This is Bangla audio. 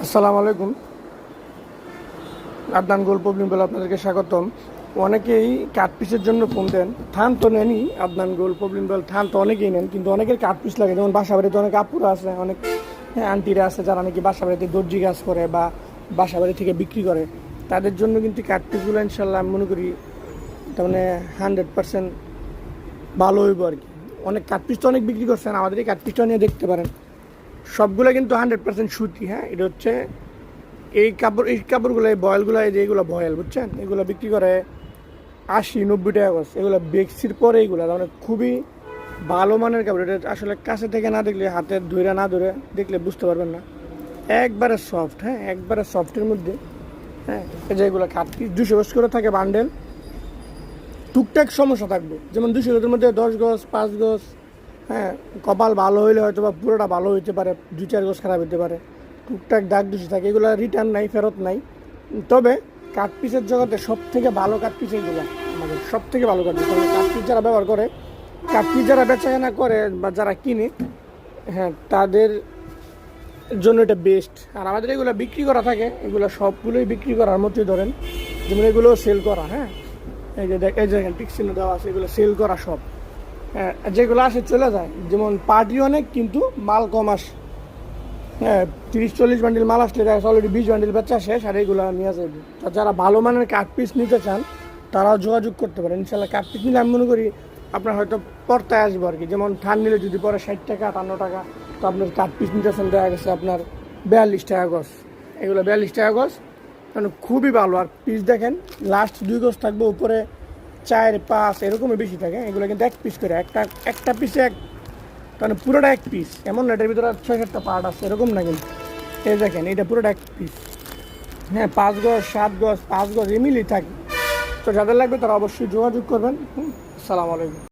আসসালামু আলাইকুম। আদনান গোল প্রবলেম বলে আপনাদেরকে স্বাগতম। অনেকেই কাঠ পিসের জন্য ফোন দেন, থান তো নেনই। আদনান গোল প্রবলেম বল থান তো অনেকেই নেন, কিন্তু অনেকের কাঠ পিস লাগে। যেমন বাসা বাড়িতে অনেক আপুরা আছে, অনেক আন্টিরা আছে যারা নাকি বাসা বাড়িতে দর্জি কাজ করে বা বাসা বাড়ি থেকে বিক্রি করে। তাদের জন্য কিন্তু কাঠ পিসগুলো ইনশাল্লাহ আমি মনে করি তার মানে 100% ভালো হইব আর কি। অনেক কাঠ পিস তো অনেক বিক্রি করছেন, আমাদের এই কাঠ পিসটা নিয়ে দেখতে পারেন। সবগুলো কিন্তু 100% সুতি। হ্যাঁ, এটা হচ্ছে এই কাপড়গুলো, এই বয়েলগুলো, এই যে এগুলো বয়েল, বুঝছেন, এগুলো বিক্রি করে 80-90 টাকা গজ। এগুলো বেক্সির পরে এইগুলো মানে খুবই ভালো মানের কাপড়। এটা আসলে কাছে থেকে না দেখলে, হাতে ধরে না ধরে দেখলে বুঝতে পারবেন না। একবারে সফট, হ্যাঁ, একবারে সফটের মধ্যে। হ্যাঁ, এই যে এগুলো কাট পিস 200 গজ করে থাকে বান্ডেল। টুকটাক সমস্যা থাকবে, যেমন 200 গজের মধ্যে 10 গজ, 5 গজ। হ্যাঁ, কপাল ভালো হইলে হয়তো বা পুরোটা ভালো হইতে পারে, 2-4 গজ খারাপ হইতে পারে। টুকটাক দাগ দুষি থাকে, এগুলো রিটার্ন নাই, ফেরত নাই। তবে কাঠ পিসের জগতে সব থেকে ভালো কাঠ পিস এইগুলো, আমাদের সব থেকে ভালো কাঠ পিস। কাঠ পিস যারা ব্যবহার করে, কাঠ পিস যারা বেচাকেনা করে বা যারা কিনে, হ্যাঁ, তাদের জন্য এটা বেস্ট। আর আমাদের এগুলো বিক্রি করা থাকে, এগুলো সবগুলোই বিক্রি করার মতোই ধরেন। যেমন এগুলো সেল করা, হ্যাঁ, এই যে এই যে টিকচিহ্ন দেওয়া আছে, এগুলো সেল করা সব। হ্যাঁ, যেগুলো আসে চলে যায়, যেমন পার্টি অনেক কিন্তু মাল কম আসে। হ্যাঁ, 30-40 বান্ডিল মাল আসলে দেখা অলরেডি 20 বান্ডিল বেচা শেষ, আর এইগুলো নিয়ে যাবে। তো যারা ভালো মানের কাঠ পিস নিতে চান তারাও যোগাযোগ করতে পারেন। ইনশাল্লাহ কাঠ পিস নিলে আমি মনে করি আপনার হয়তো পড়তায় আসবো আর কি। যেমন থান নিলে যদি পরে 60 টাকা 58 টাকা, তো আপনার কাঠ পিস নিতেছেন দেখা গেছে আপনার 42 টাকা গজ। এগুলো 42 টাকা গজ, মানে খুবই ভালো। আর পিস দেখেন, লাস্ট 2 গজ থাকবে, উপরে 4-5 এরকমই বেশি থাকে। এগুলো কিন্তু 1 পিস করে, একটা পিসে তাহলে পুরোটা 1 পিস। এমন না এটার ভিতরে 6-7টা পার্ট আছে, এরকম না কিন্তু। এই দেখেন, এটা পুরোটা 1 পিস। হ্যাঁ, 5 গজ, 7 গজ, 5 গজ এমিলি থাকে। তো যাদের লাগবে তারা অবশ্যই যোগাযোগ করবেন। আসসালামু আলাইকুম।